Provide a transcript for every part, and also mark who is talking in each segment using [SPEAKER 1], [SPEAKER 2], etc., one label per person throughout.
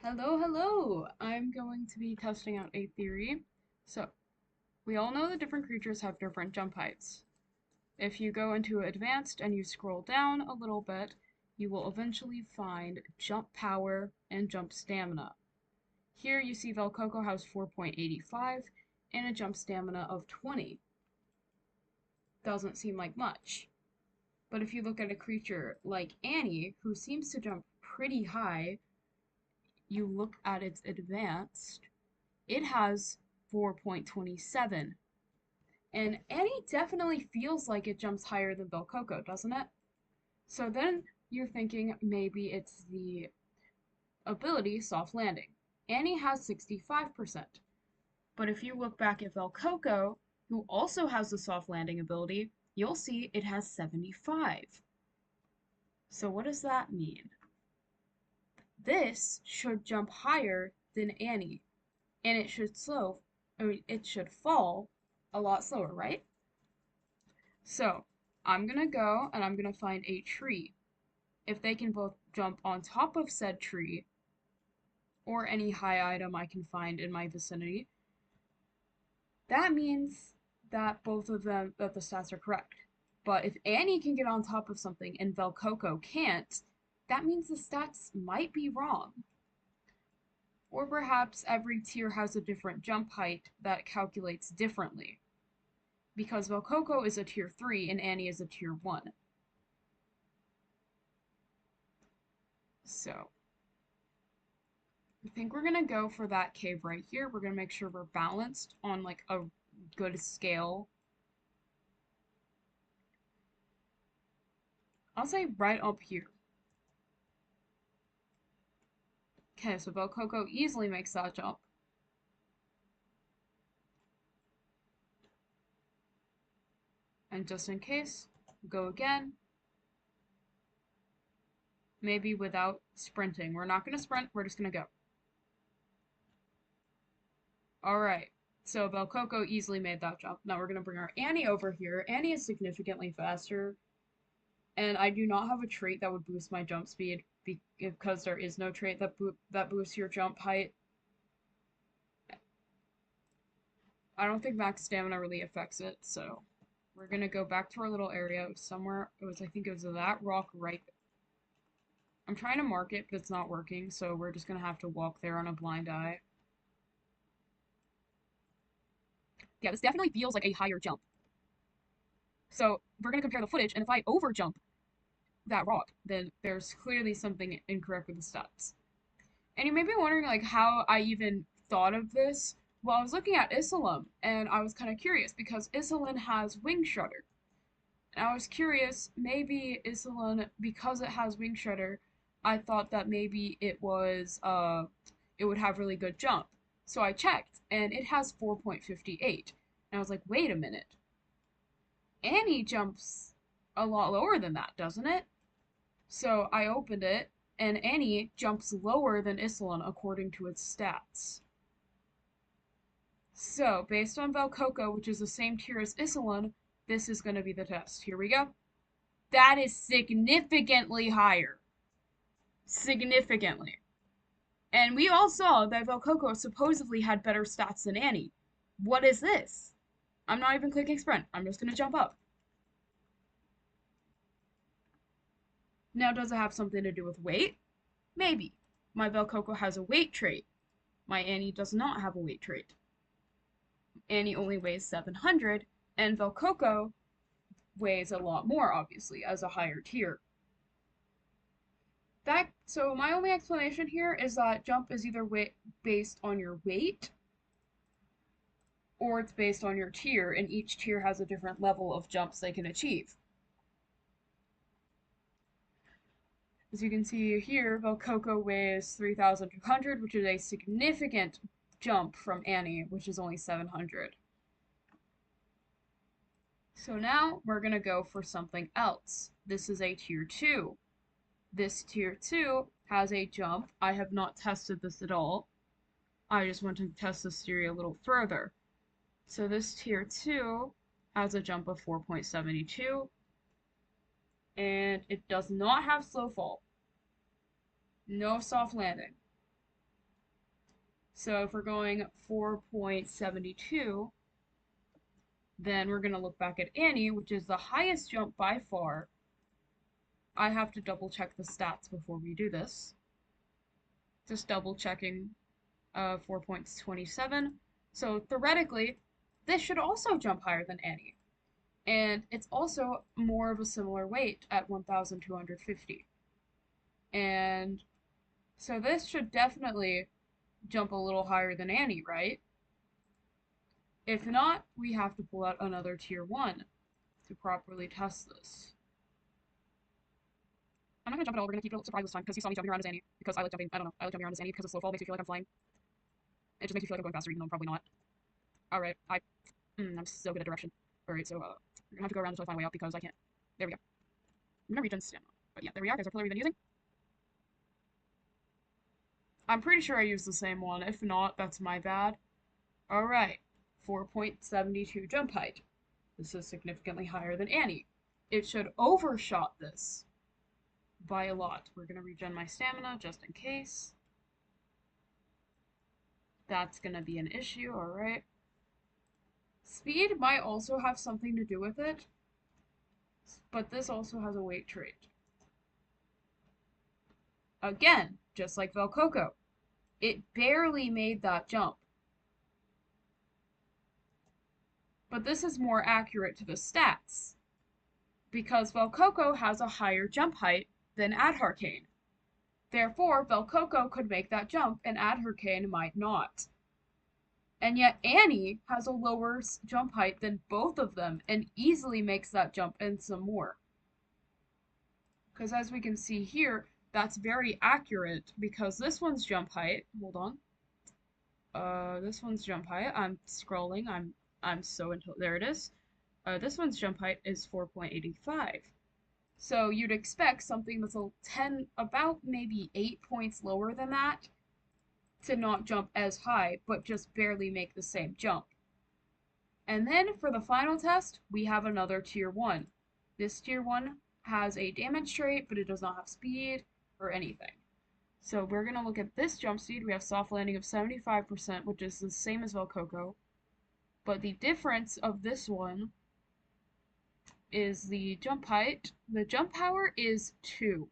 [SPEAKER 1] Hello, hello! I'm going to be testing out a theory. So, we all know that different creatures have different jump heights. If you go into advanced and you scroll down a little bit, you will eventually find jump power and jump stamina. Here you see Velcoco has 4.85 and a jump stamina of 20. Doesn't seem like much. But if you look at a creature like Annie, who seems to jump pretty high, you look at its advanced, it has 4.27. And Annie definitely feels like it jumps higher than Velcoco, doesn't it? So then you're thinking maybe it's the ability soft landing. Annie has 65%. But if you look back at Velcoco, who also has the soft landing ability, you'll see it has 75. So what does that mean? This should jump higher than Annie, and it should fall a lot slower, right? So I'm gonna go and I'm gonna find a tree. If they can both jump on top of said tree or any high item I can find in my vicinity, that means that that the stats are correct. But if Annie can get on top of something and Velcoco can't, that means the stats might be wrong. Or perhaps every tier has a different jump height that calculates differently, because Velcoco is a tier 3 and Annie is a tier 1. So, I think we're gonna go for that cave right here. We're gonna make sure we're balanced on like a good scale. I'll say right up here. Okay, so Velcoco easily makes that jump. And just in case, go again. Maybe without sprinting. We're not gonna sprint, we're just gonna go. Alright, so Velcoco easily made that jump. Now we're gonna bring our Annie over here. Annie is significantly faster, and I do not have a trait that would boost my jump speed because there is no trait that boosts your jump height. I don't think max stamina really affects it, so we're gonna go back to our little area somewhere. I think it was that rock right there. I'm trying to mark it, but it's not working, so we're just gonna have to walk there on a blind eye. Yeah, this definitely feels like a higher jump. So we're gonna compare the footage, and if I over jump that rock, then there's clearly something incorrect with the stats. And you may be wondering like how I even thought of this. Well, I was looking at Isolum, and I was kind of curious because Isolin has Wing Shredder. And I was curious, maybe Isolin, because it has Wing Shredder, I thought that maybe it would have really good jump. So I checked, and it has 4.58. And I was like, wait a minute. Annie jumps a lot lower than that, doesn't it? So I opened it, and Annie jumps lower than Isolin according to its stats. So, based on Velcoco, which is the same tier as Isolin, this is going to be the test. Here we go. That is significantly higher. Significantly. And we all saw that Velcoco supposedly had better stats than Annie. What is this? I'm not even clicking sprint. I'm just going to jump up. Now, does it have something to do with weight? Maybe. My Velcoco has a weight trait. My Annie does not have a weight trait. Annie only weighs 700, and Velcoco weighs a lot more, obviously, as a higher tier. So my only explanation here is that jump is either based on your weight or it's based on your tier, and each tier has a different level of jumps they can achieve. As you can see here, Velcoco weighs 3,200, which is a significant jump from Annie, which is only 700. So now we're going to go for something else. This is a tier 2. This tier 2 has a jump. I have not tested this at all. I just want to test this theory a little further. So this tier 2 has a jump of 4.72, and it does not have slow fall. No soft landing. So if we're going 4.72, then we're going to look back at Annie, which is the highest jump by far. I have to double check the stats before we do this. Just double checking 4.27. So theoretically, this should also jump higher than Annie. And it's also more of a similar weight at 1,250. And so this should definitely jump a little higher than Annie, right? If not, we have to pull out another tier 1 to properly test this. I'm not gonna jump at all, we're gonna keep it surprise this time, because you saw me jumping around as Annie, because I like jumping, I don't know, I like jumping around as Annie because of slow fall, makes me feel like I'm flying. It just makes me feel like I'm going faster, even though I'm probably not. Alright, I'm so good at direction. Alright, so, we're gonna have to go around until I find a way out, because I can't. There we go. I'm gonna regen stamina. But yeah, there we are, there's our pillar we've been using. I'm pretty sure I used the same one, if not, that's my bad. Alright, 4.72 jump height. This is significantly higher than Annie. It should overshot this by a lot. We're gonna regen my stamina just in case. That's gonna be an issue, alright. Speed might also have something to do with it, but this also has a weight trait. Again, just like Velcoco, it barely made that jump. But this is more accurate to the stats, because Velcoco has a higher jump height than Adharcane. Therefore, Velcoco could make that jump and Adharcane might not. And yet Annie has a lower jump height than both of them and easily makes that jump and some more. Because as we can see here, that's very accurate because this one's jump height, hold on. This one's jump height, I'm scrolling, I'm so into, there it is. This one's jump height is 4.85. So you'd expect something that's about maybe 8 points lower than that to not jump as high, but just barely make the same jump. And then for the final test, we have another tier 1. This tier 1 has a damage trait, but it does not have speed or anything. So we're going to look at this jump speed. We have soft landing of 75%, which is the same as Velcoco. But the difference of this one is the jump height. The jump power is 2.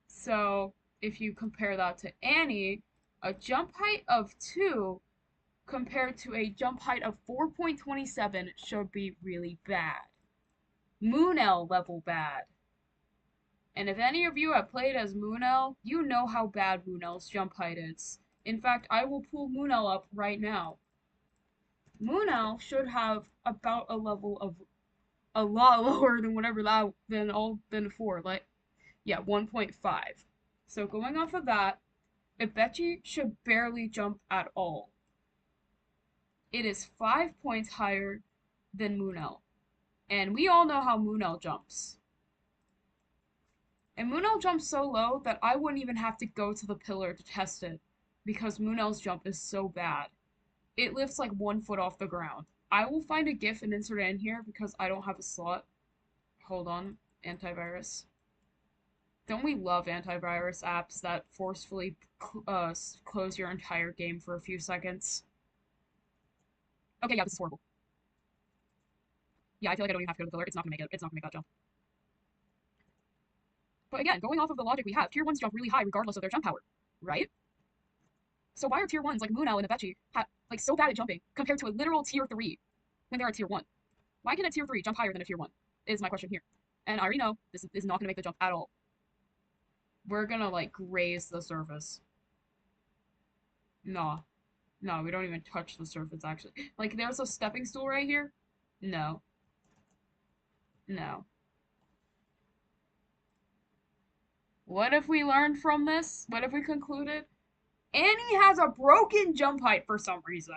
[SPEAKER 1] So if you compare that to Annie, a jump height of 2 compared to a jump height of 4.27 should be really bad. Moonell level bad. And if any of you have played as Moonell, you know how bad Moonell's jump height is. In fact, I will pull Moonell up right now. Moonell should have about a level of a lot lower than whatever that than 4, like yeah, 1.5. So going off of that, Ibechi should barely jump at all. It is 5 points higher than Moonell. And we all know how Moonell jumps. And Moonell jumps so low that I wouldn't even have to go to the pillar to test it, because Moonell's jump is so bad. It lifts like 1 foot off the ground. I will find a GIF and insert it in here because I don't have a slot. Hold on, antivirus. Don't we love antivirus apps that forcefully close your entire game for a few seconds? Okay, yeah, this is horrible. Yeah, I feel like I don't even have to go to the pillar. It's not gonna make it. It's not gonna make that jump. But again, going off of the logic we have, tier 1s jump really high regardless of their jump power, right? So why are tier 1s like Moonell and Ibechi like so bad at jumping compared to a literal tier 3 when they're a tier 1? Why can a tier 3 jump higher than a tier 1? Is my question here. And I already know this is not gonna make the jump at all. We're gonna like graze the surface. No. No, we don't even touch the surface actually. Like there's a stepping stool right here. No. No. What if we learned from this? What if we concluded? Annie has a broken jump height for some reason.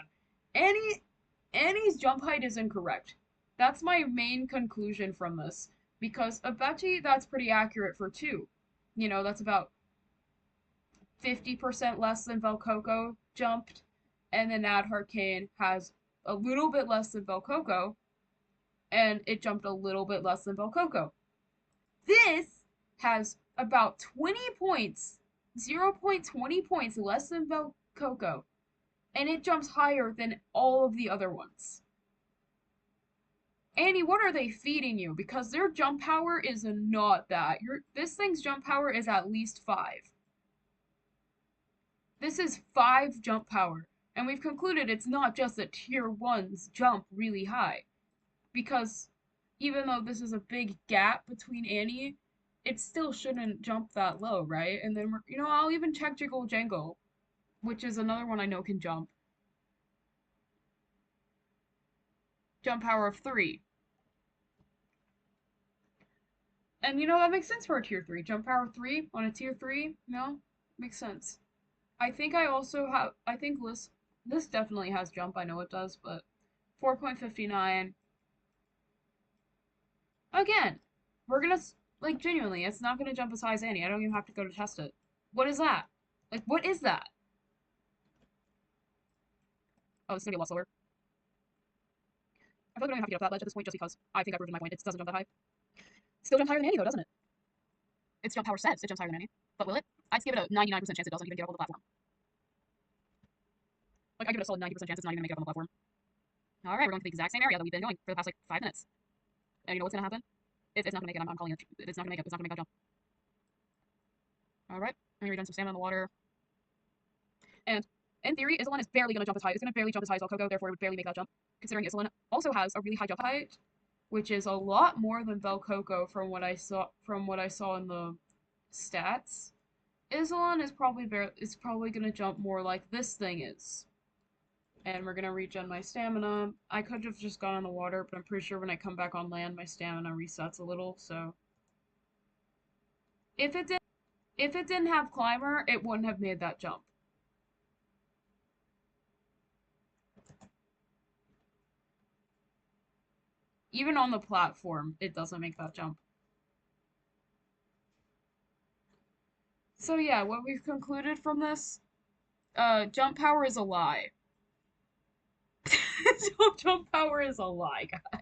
[SPEAKER 1] Annie's jump height is incorrect. That's my main conclusion from this. Because Ibechi, that's pretty accurate for 2. You know, that's about 50% less than Velcoco jumped. And then Adharcane has a little bit less than Velcoco. And it jumped a little bit less than Velcoco. This has about 20 points 0.20 points less than Velcoco, and it jumps higher than all of the other ones. Annie, what are they feeding you? Because their jump power is not that. This thing's jump power is at least 5. This is 5 jump power. And we've concluded it's not just that tier 1s jump really high. Because even though this is a big gap between Annie, it still shouldn't jump that low, right? And then I'll even check Jiggle Jangle, which is another one I know can jump. Jump power of 3. And that makes sense for a tier 3. Jump power 3 on a tier 3, makes sense. I think I think this definitely has jump, I know it does, but 4.59. Again, we're gonna, like, genuinely, it's not gonna jump as high as Annie. I don't even have to go to test it. What is that? Like, what is that? Oh, it's gonna be a lot slower. I feel like we don't even have to get up that ledge at this point just because I think I've proven my point. It doesn't jump that high. Still jumps higher than Annie though, doesn't it? Its jump power says it jumps higher than Annie. But will it? I'd give it a 99% chance it doesn't even get up on the platform. Like, I give it a solid 90% chance it's not even gonna make it up on the platform. Alright, we're going to the exact same area that we've been going for the past, like, 5 minutes. And you know what's gonna happen? It's not gonna make it. I'm calling it. It's not gonna make it. It's not gonna make that jump. Alright, I'm gonna regen some salmon in the water. And in theory, Isolin is barely gonna jump as high. It's gonna barely jump as high as Velcoco, therefore it would barely make that jump. Considering Isolin also has a really high jump height, which is a lot more than Velcoco from what I saw in the stats. Isolin is probably gonna jump more like this thing is. And we're gonna regen my stamina. I could have just gone in the water, but I'm pretty sure when I come back on land, my stamina resets a little, so. If it didn't have Climber, it wouldn't have made that jump. Even on the platform, it doesn't make that jump. So yeah, what we've concluded from this, jump power is a lie. Jump power is a lie, guys.